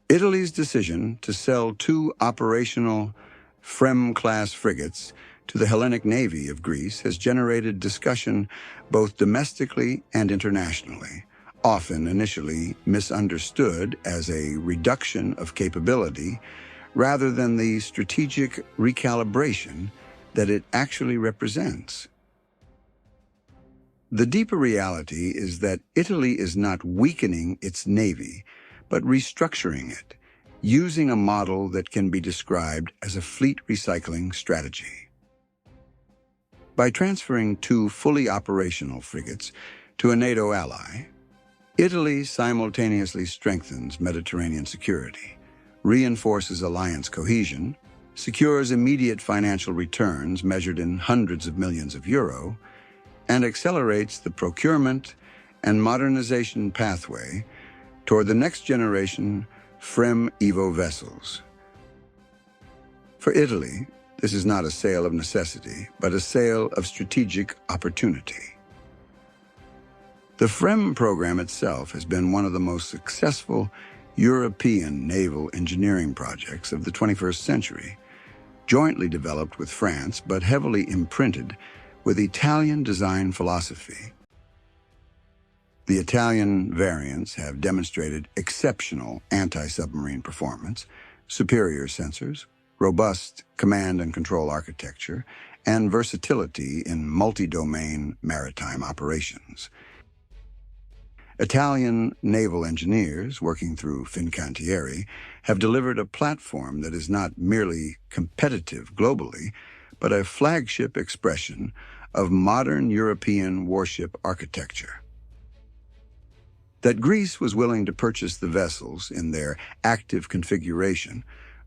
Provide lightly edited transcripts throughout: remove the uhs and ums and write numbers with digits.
Italy's decision to sell two operational FREMM-class frigates to the Hellenic Navy of Greece has generated discussion both domestically and internationally, often initially misunderstood as a reduction of capability rather than the strategic recalibration that it actually represents. The deeper reality is that Italy is not weakening its navy, but restructuring it, using a model that can be described as a fleet recycling strategy. By transferring two fully operational frigates to a NATO ally, Italy simultaneously strengthens Mediterranean security, reinforces alliance cohesion, secures immediate financial returns measured in hundreds of millions of euro, and accelerates the procurement and modernization pathway toward the next generation FREMM Evo vessels. For Italy, this is not a sale of necessity, but a sale of strategic opportunity. The FREMM program itself has been one of the most successful European naval engineering projects of the 21st century, jointly developed with France but heavily imprinted with Italian design philosophy. The Italian variants have demonstrated exceptional anti-submarine performance, superior sensors, robust command and control architecture, and versatility in multi-domain maritime operations. Italian naval engineers, working through Fincantieri, have delivered a platform that is not merely competitive globally, but a flagship expression of modern European warship architecture. That Greece was willing to purchase the vessels in their active configuration,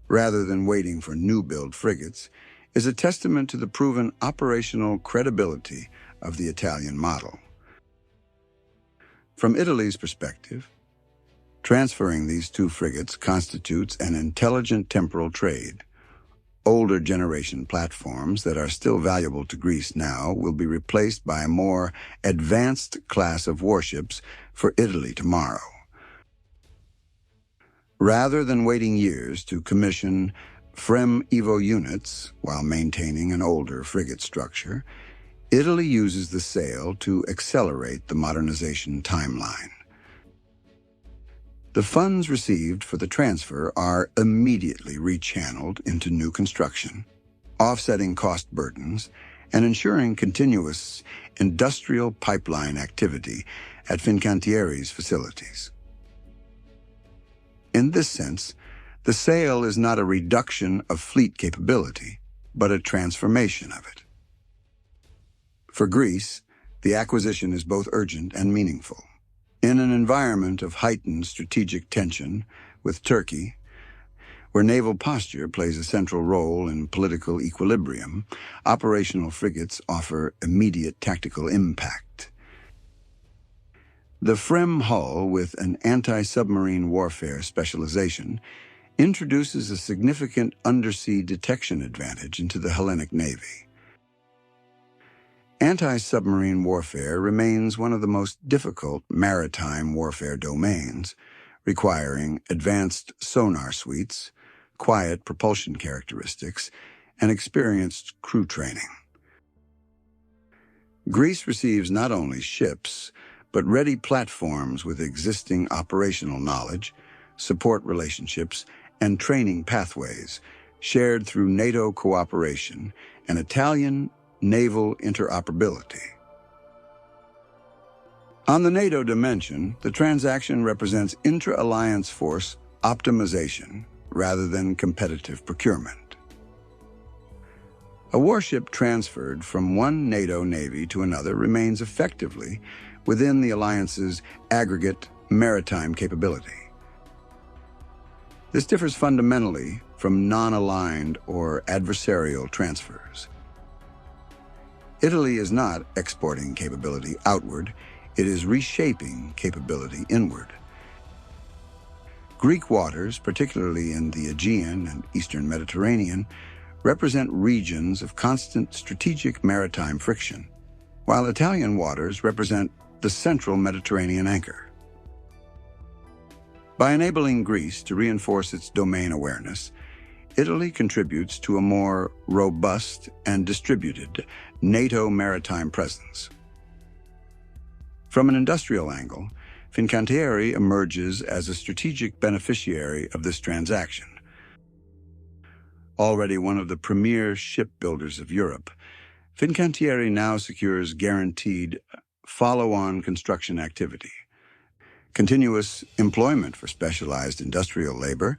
rather than waiting for new-build frigates, is a testament to the proven operational credibility of the Italian model. From Italy's perspective, transferring these two frigates constitutes an intelligent temporal trade. Older generation platforms that are still valuable to Greece now will be replaced by a more advanced class of warships for Italy tomorrow. Rather than waiting years to commission FREMM Evo units while maintaining an older frigate structure, Italy uses the sale to accelerate the modernization timeline. The funds received for the transfer are immediately rechanneled into new construction, offsetting cost burdens and ensuring continuous industrial pipeline activity at Fincantieri's facilities. In this sense, the sale is not a reduction of fleet capability, but a transformation of it. For Greece, the acquisition is both urgent and meaningful. In an environment of heightened strategic tension with Turkey, where naval posture plays a central role in political equilibrium, operational frigates offer immediate tactical impact. The FREMM hull, with an anti-submarine warfare specialization, introduces a significant undersea detection advantage into the Hellenic Navy. Anti-submarine warfare remains one of the most difficult maritime warfare domains, requiring advanced sonar suites, quiet propulsion characteristics, and experienced crew training. Greece receives not only ships, but ready platforms with existing operational knowledge, support relationships, and training pathways shared through NATO cooperation and Italian naval interoperability. On the NATO dimension, the transaction represents intra-alliance force optimization rather than competitive procurement. A warship transferred from one NATO navy to another remains effectively within the alliance's aggregate maritime capability. This differs fundamentally from non-aligned or adversarial transfers. Italy is not exporting capability outward, it is reshaping capability inward. Greek waters, particularly in the Aegean and Eastern Mediterranean, represent regions of constant strategic maritime friction, while Italian waters represent the central Mediterranean anchor. By enabling Greece to reinforce its domain awareness, Italy contributes to a more robust and distributed NATO maritime presence. From an industrial angle, Fincantieri emerges as a strategic beneficiary of this transaction. Already one of the premier shipbuilders of Europe, Fincantieri now secures guaranteed follow-on construction activity, continuous employment for specialized industrial labor,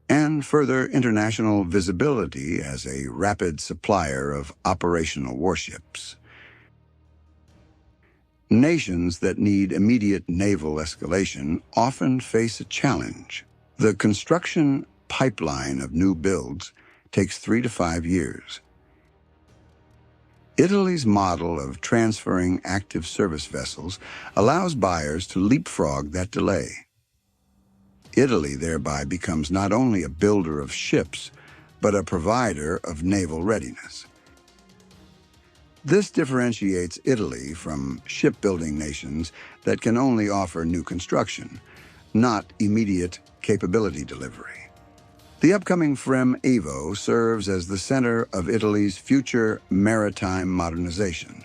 and further international visibility as a rapid supplier of operational warships. Nations that need immediate naval escalation often face a challenge. The construction pipeline of new builds takes 3 to 5 years. Italy's model of transferring active service vessels allows buyers to leapfrog that delay. Italy thereby becomes not only a builder of ships, but a provider of naval readiness. This differentiates Italy from shipbuilding nations that can only offer new construction, not immediate capability delivery. The upcoming FREMM Evo serves as the center of Italy's future maritime modernization.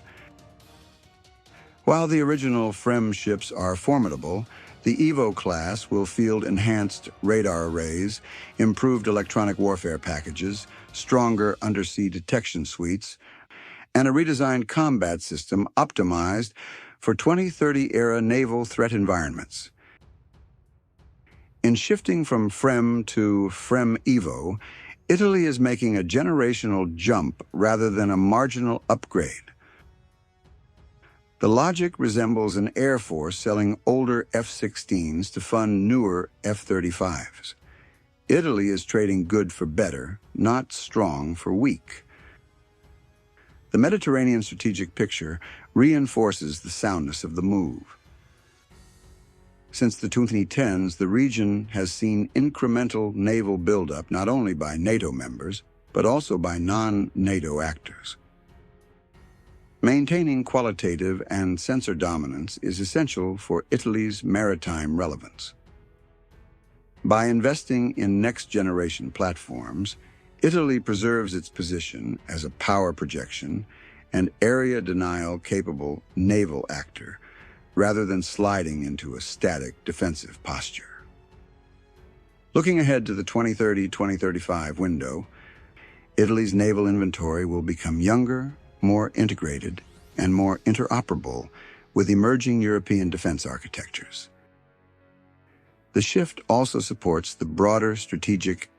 While the original FREMM ships are formidable, the Evo class will field enhanced radar arrays, improved electronic warfare packages, stronger undersea detection suites, and a redesigned combat system optimized for 2030-era naval threat environments. In shifting from FREMM to FREMM Evo, Italy is making a generational jump rather than a marginal upgrade. The logic resembles an Air Force selling older F-16s to fund newer F-35s. Italy is trading good for better, not strong for weak. The Mediterranean strategic picture reinforces the soundness of the move. Since the 2010s, the region has seen incremental naval buildup not only by NATO members, but also by non-NATO actors. Maintaining qualitative and sensor dominance is essential for Italy's maritime relevance. By investing in next-generation platforms, Italy preserves its position as a power projection and area denial-capable naval actor, rather than sliding into a static defensive posture. Looking ahead to the 2030-2035 window, Italy's naval inventory will become younger, more integrated, and more interoperable with emerging European defense architectures. The shift also supports the broader strategic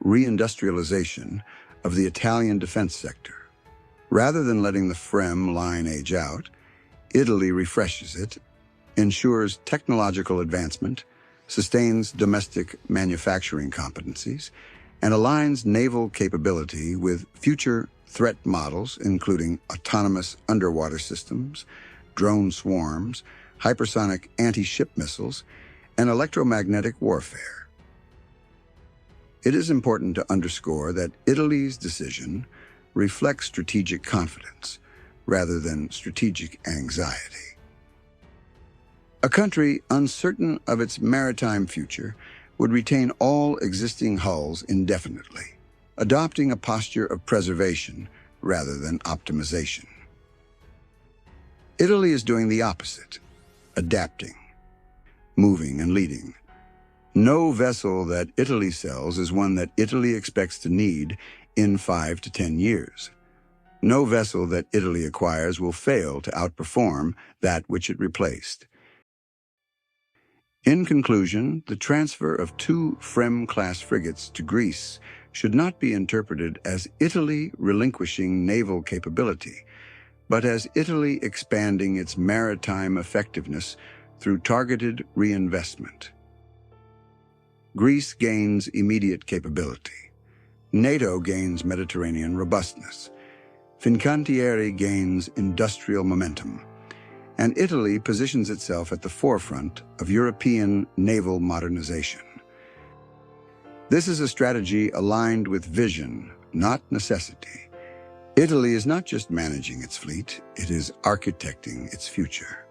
reindustrialization of the Italian defense sector. Rather than letting the FREMM line age out, Italy refreshes it, ensures technological advancement, sustains domestic manufacturing competencies, and aligns naval capability with future threat models, including autonomous underwater systems, drone swarms, hypersonic anti-ship missiles, and electromagnetic warfare. It is important to underscore that Italy's decision reflects strategic confidence rather than strategic anxiety. A country uncertain of its maritime future would retain all existing hulls indefinitely, adopting a posture of preservation rather than optimization. Italy is doing the opposite, adapting, moving and leading. No vessel that Italy sells is one that Italy expects to need in 5 to 10 years. No vessel that Italy acquires will fail to outperform that which it replaced. In conclusion, the transfer of 2 FREMM-class frigates to Greece should not be interpreted as Italy relinquishing naval capability, but as Italy expanding its maritime effectiveness through targeted reinvestment. Greece gains immediate capability. NATO gains Mediterranean robustness. Fincantieri gains industrial momentum. And Italy positions itself at the forefront of European naval modernization. This is a strategy aligned with vision, not necessity. Italy is not just managing its fleet, it is architecting its future.